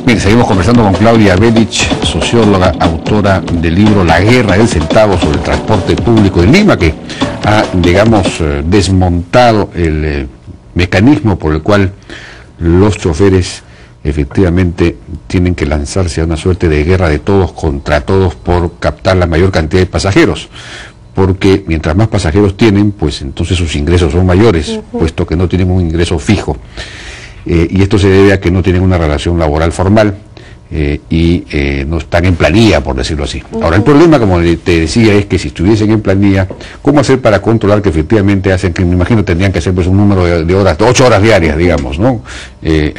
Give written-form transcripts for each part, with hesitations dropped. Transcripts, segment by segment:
Bien, seguimos conversando con Claudia Belic, socióloga, autora del libro La guerra del centavo sobre el transporte público en Lima, que ha, digamos, desmontado el mecanismo por el cual los choferes efectivamente tienen que lanzarse a una suerte de guerra de todos contra todos por captar la mayor cantidad de pasajeros, porque mientras más pasajeros tienen, pues entonces sus ingresos son mayores, puesto que no tienen un ingreso fijo. Y esto se debe a que no tienen una relación laboral formal y no están en planilla, por decirlo así. Ahora, el problema, como te decía, es que si estuviesen en planilla, ¿cómo hacer para controlar que efectivamente hacen, que me imagino tendrían que hacer pues un número de horas, 8 horas diarias, digamos, ¿no? Me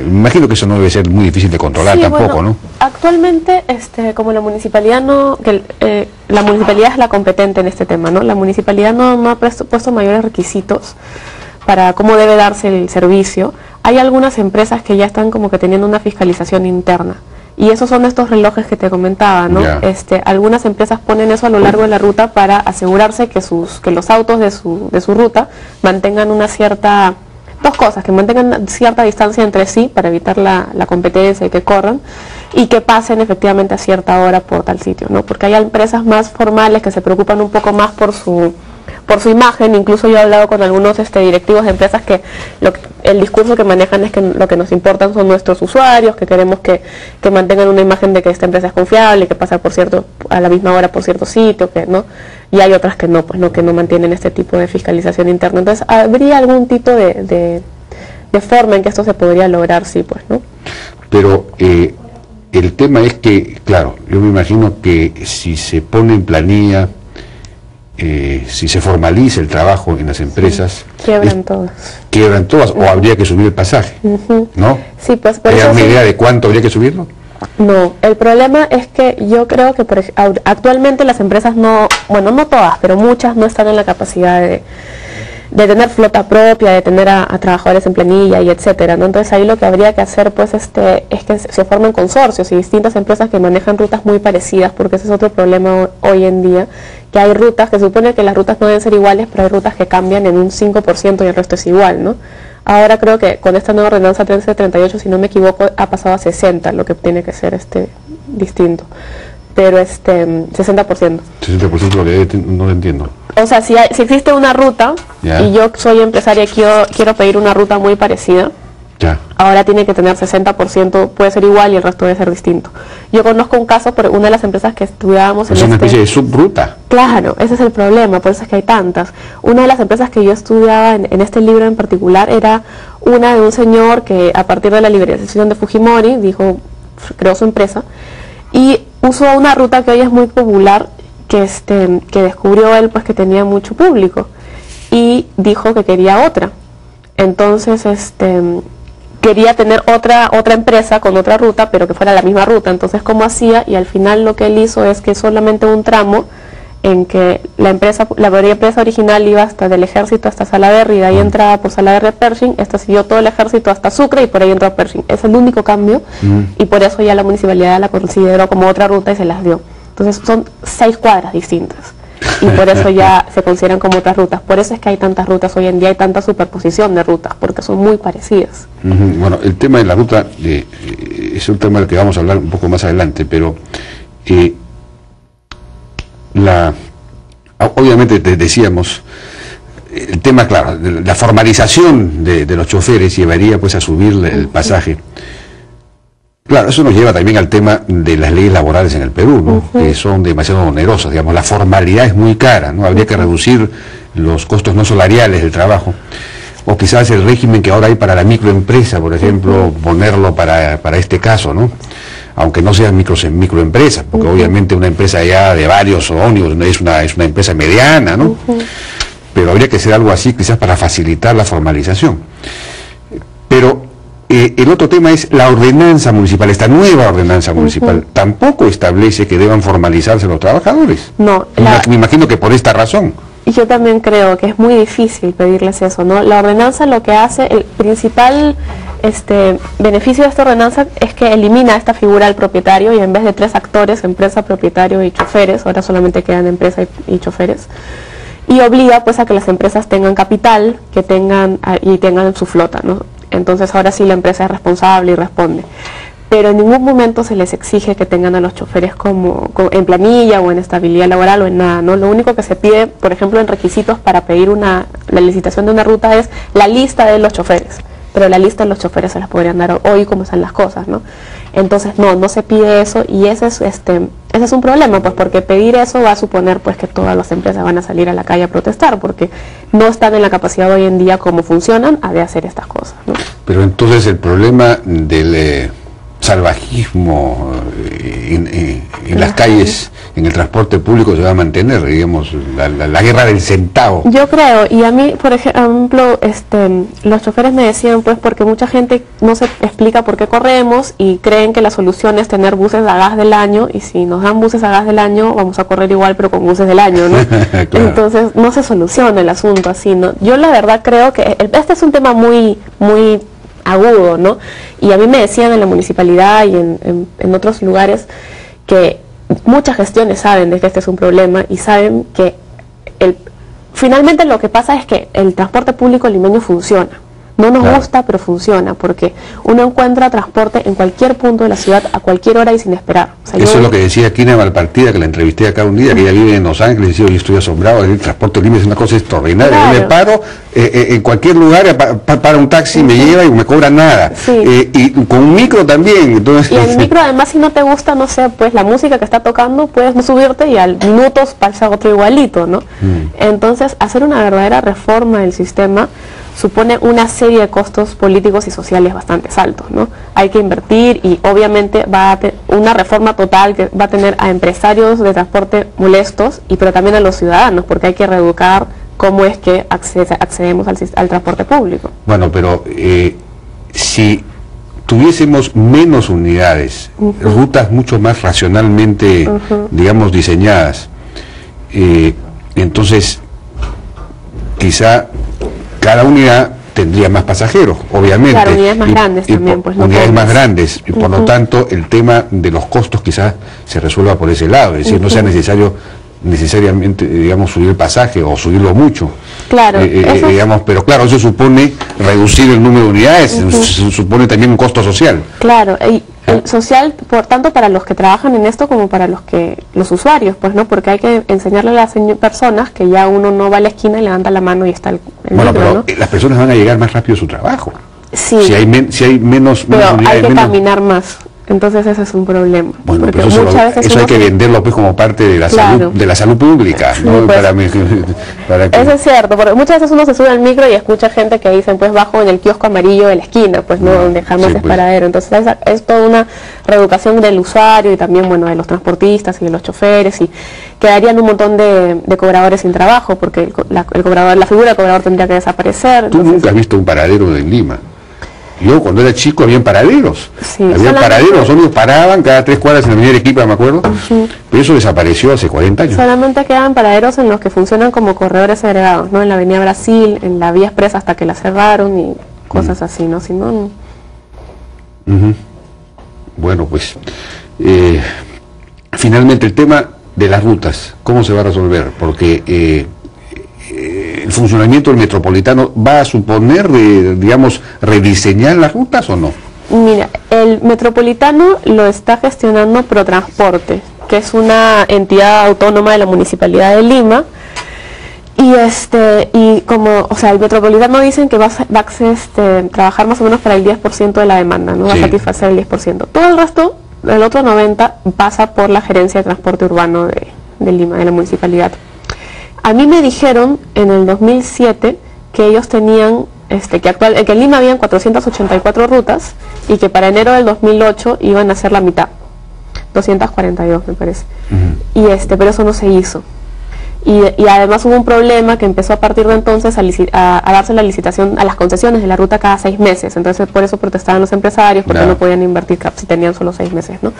imagino que eso no debe ser muy difícil de controlar, sí, tampoco, bueno, ¿no? Actualmente, como la municipalidad la municipalidad es la competente en este tema, ¿no? La municipalidad no ha puesto mayores requisitos para cómo debe darse el servicio. Hay algunas empresas que ya están como que teniendo una fiscalización interna. Y esos son estos relojes que te comentaba, ¿no? Yeah. Algunas empresas ponen eso a lo largo de la ruta para asegurarse que los autos de su ruta mantengan dos cosas, que mantengan cierta distancia entre sí para evitar la competencia y que corran, y que pasen efectivamente a cierta hora por tal sitio, ¿no? Porque hay empresas más formales que se preocupan un poco más por su imagen. Incluso yo he hablado con algunos directivos de empresas que el discurso que manejan es que lo que nos importan son nuestros usuarios, que queremos que mantengan una imagen de que esta empresa es confiable, que pasa a la misma hora por cierto sitio, que no, y hay otras que no, pues no, que no mantienen este tipo de fiscalización interna. Entonces, ¿habría algún tipo de forma en que esto se podría lograr? Sí, pues, ¿no? Pero el tema es que, claro, yo me imagino que si se pone en planilla, si se formaliza el trabajo en las empresas, sí, quiebran todas, o habría que subir el pasaje, ¿no? Sí, pues, ¿Hay alguna idea de cuánto habría que subirlo? No, el problema es que yo creo que actualmente las empresas no todas, pero muchas no están en la capacidad de tener flota propia, de tener a trabajadores en planilla y etcétera, ¿no? Entonces ahí lo que habría que hacer pues es que se formen consorcios y distintas empresas que manejan rutas muy parecidas, porque ese es otro problema hoy en día, que hay rutas que se supone que las rutas no deben ser iguales, pero hay rutas que cambian en un 5% y el resto es igual, ¿no? Ahora creo que con esta nueva ordenanza 1338, si no me equivoco, ha pasado a 60, lo que tiene que ser distinto. Pero 60%. 60% lo que no lo entiendo. O sea, si existe una ruta, yeah, y yo soy empresaria y quiero pedir una ruta muy parecida, yeah, ahora tiene que tener 60%, puede ser igual y el resto debe ser distinto. Yo conozco un caso por una de las empresas que estudiábamos en una especie de subruta. Claro, ese es el problema, por eso es que hay tantas. Una de las empresas que yo estudiaba en este libro en particular era una de un señor que a partir de la liberalización de Fujimori creó su empresa y usó una ruta que hoy es muy popular, que descubrió él pues que tenía mucho público y dijo que quería otra. Entonces quería tener otra empresa con otra ruta, pero que fuera la misma ruta. Entonces, ¿cómo hacía? Y al final lo que él hizo es que solamente un tramo en que la empresa original iba hasta del Ejército hasta Salaverry, y de ahí entraba por Salaverry a Pershing, siguió todo el Ejército hasta Sucre y por ahí entró a Pershing. Es el único cambio, y por eso ya la municipalidad la consideró como otra ruta y se las dio. Entonces son 6 cuadras distintas y por eso ya se consideran como otras rutas. Por eso es que hay tantas rutas hoy en día, hay tanta superposición de rutas, porque son muy parecidas. Bueno, el tema de la ruta es un tema del que vamos a hablar un poco más adelante, pero obviamente te decíamos, el tema, claro, la formalización de los choferes llevaría pues a subir el pasaje. Claro, eso nos lleva también al tema de las leyes laborales en el Perú, ¿no? Que son demasiado onerosas, digamos, la formalidad es muy cara, ¿no? Habría que reducir los costos no salariales del trabajo, o quizás el régimen que ahora hay para la microempresa, por ejemplo, ponerlo para este caso, ¿no? Aunque no sean microempresas, porque obviamente una empresa ya de varios ómnibus es una empresa mediana, ¿no? Pero habría que hacer algo así quizás para facilitar la formalización. Pero el otro tema es la ordenanza municipal, esta nueva ordenanza municipal, tampoco establece que deban formalizarse los trabajadores. No. Me imagino que por esta razón. Yo también creo que es muy difícil pedirles eso, ¿no? La ordenanza lo que hace, el principal beneficio de esta ordenanza es que elimina esta figura del propietario y en vez de 3 actores, empresa, propietario y choferes, ahora solamente quedan empresa y choferes, y obliga pues a que las empresas tengan capital, y tengan su flota, ¿no? Entonces ahora sí la empresa es responsable y responde. pero en ningún momento se les exige que tengan a los choferes en planilla o en estabilidad laboral o en nada, ¿no? Lo único que se pide, por ejemplo, en requisitos para pedir la licitación de una ruta es la lista de los choferes, pero la lista de los choferes se las podrían dar hoy como están las cosas, ¿no? Entonces no se pide eso, y ese es un problema, pues, porque pedir eso va a suponer, pues, que todas las empresas van a salir a la calle a protestar, porque no están en la capacidad hoy en día como funcionan de hacer estas cosas, ¿no? Pero entonces el problema del salvajismo en las calles, en el transporte público, se va a mantener, digamos, la guerra del centavo. Yo creo, y a mí, por ejemplo, los choferes me decían, pues, porque mucha gente no se explica por qué corremos y creen que la solución es tener buses a gas del año, y si nos dan buses a gas del año vamos a correr igual pero con buses del año, ¿no? Claro. Entonces no se soluciona el asunto así, ¿no? Yo la verdad creo que este es un tema muy agudo, ¿no? Y a mí me decían en la municipalidad y en otros lugares que muchas gestiones saben de que este es un problema y saben que finalmente lo que pasa es que el transporte público limeño funciona. No nos gusta, pero funciona, porque uno encuentra transporte en cualquier punto de la ciudad, a cualquier hora y sin esperar. O sea, eso es lo que decía Kina Malpartida, que la entrevisté acá un día, que ella vive en Los Ángeles, y decía, yo estoy asombrado, el transporte libre es una cosa extraordinaria. Claro. Yo me paro en cualquier lugar, para un taxi, me lleva y me cobra nada. Sí. Y con un micro también. Entonces, y el micro, además, si no te gusta, no sé, pues la música que está tocando, puedes no subirte y al minutos pasa otro igualito, ¿no? Entonces, hacer una verdadera reforma del sistema supone una serie de costos políticos y sociales bastante altos, ¿no? Hay que invertir, y obviamente una reforma total que va a tener a empresarios de transporte molestos, pero también a los ciudadanos, porque hay que reeducar cómo es que accedemos al transporte público. Bueno, pero si tuviésemos menos unidades, rutas mucho más racionalmente, digamos, diseñadas, entonces quizá cada unidad tendría más pasajeros, obviamente. Claro, unidades más grandes también, pues. Unidades más grandes, y por lo tanto el tema de los costos quizás se resuelva por ese lado, es decir, no sea necesariamente, digamos, subir el pasaje o subirlo mucho. Claro. Digamos, pero claro, eso supone reducir el número de unidades, supone también un costo social. Claro, y el social, por tanto, para los que trabajan en esto como para los usuarios, pues, ¿no? Porque hay que enseñarle a las personas que ya uno no va a la esquina y levanta la mano y está el bueno, libro, pero ¿no? Las personas van a llegar más rápido a su trabajo. Sí. Si hay menos pero unidades, hay que caminar más. Entonces ese es un problema. Bueno, porque pero muchas veces eso hay que venderlo, pues, como parte de la salud pública, ¿no? Pues, para que... Eso es cierto, porque muchas veces uno se sube al micro y escucha gente que dicen, pues, bajo en el kiosco amarillo de la esquina, pues, no, donde jamás es paradero. Entonces es toda una reeducación del usuario y también, bueno, de los transportistas y de los choferes, y quedarían un montón de cobradores sin trabajo, porque la figura del cobrador tendría que desaparecer. Tú nunca has visto un paradero en Lima. Yo cuando era chico habían paraderos, solo paraban cada 3 cuadras en la avenida Arequipa, me acuerdo, pero eso desapareció hace 40 años. Solamente quedan paraderos en los que funcionan como corredores agregados, ¿no? En la avenida Brasil, en la vía expresa hasta que la cerraron y cosas así, ¿no? Si no... Bueno, pues, finalmente el tema de las rutas, ¿cómo se va a resolver? Porque... ¿el funcionamiento del metropolitano va a suponer, digamos, rediseñar las rutas o no? Mira, el metropolitano lo está gestionando Protransporte, que es una entidad autónoma de la Municipalidad de Lima, y como, o sea, el metropolitano dicen que va a trabajar más o menos para el 10% de la demanda, ¿no? Va a satisfacer el 10%. Todo el resto, el otro 90%, pasa por la Gerencia de Transporte Urbano de Lima, de la Municipalidad. A mí me dijeron en el 2007 que ellos tenían, que en Lima habían 484 rutas y que para enero del 2008 iban a ser la mitad, 242 me parece. Pero eso no se hizo. Y además hubo un problema que empezó a partir de entonces a darse la licitación a las concesiones de la ruta cada 6 meses. Entonces por eso protestaban los empresarios, porque no podían invertir si tenían solo 6 meses, ¿no?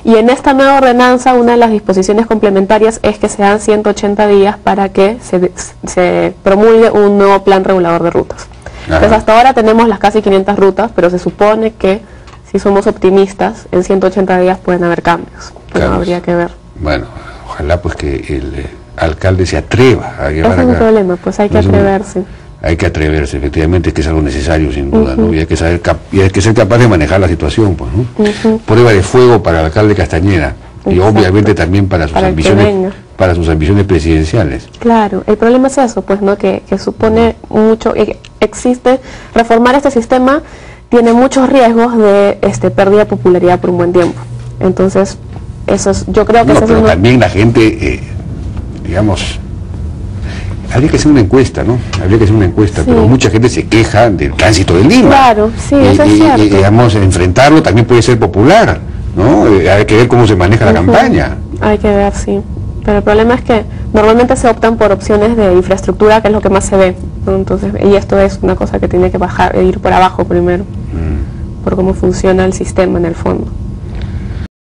Y en esta nueva ordenanza, una de las disposiciones complementarias es que se dan 180 días para que se promulgue un nuevo plan regulador de rutas. Entonces hasta ahora tenemos las casi 500 rutas, pero se supone que, si somos optimistas, en 180 días pueden haber cambios. Pero habría que ver. Bueno, ojalá pues que el alcalde se atreva a llevar ese es un problema, pues hay que atreverse. hay que atreverse, efectivamente, que es algo necesario sin duda, ¿no? Y hay que saber y hay que ser capaz de manejar la situación, pues, ¿no? Prueba de fuego para el alcalde Castañeda. Y obviamente también para sus ambiciones presidenciales. Claro, el problema es eso, pues, ¿no? Que supone mucho, existe, reformar este sistema tiene muchos riesgos de pérdida de popularidad por un buen tiempo. Entonces, eso es, yo creo que pero también la gente, digamos, habría que hacer una encuesta, ¿no? Habría que hacer una encuesta, pero mucha gente se queja del tránsito de Lima. Claro, sí, eso es cierto. Digamos, enfrentarlo también puede ser popular, ¿no? Hay que ver cómo se maneja la campaña. Hay que ver, sí. Pero el problema es que normalmente se optan por opciones de infraestructura, que es lo que más se ve, ¿no? Entonces, y esto es una cosa que tiene que ir por abajo primero, por cómo funciona el sistema en el fondo.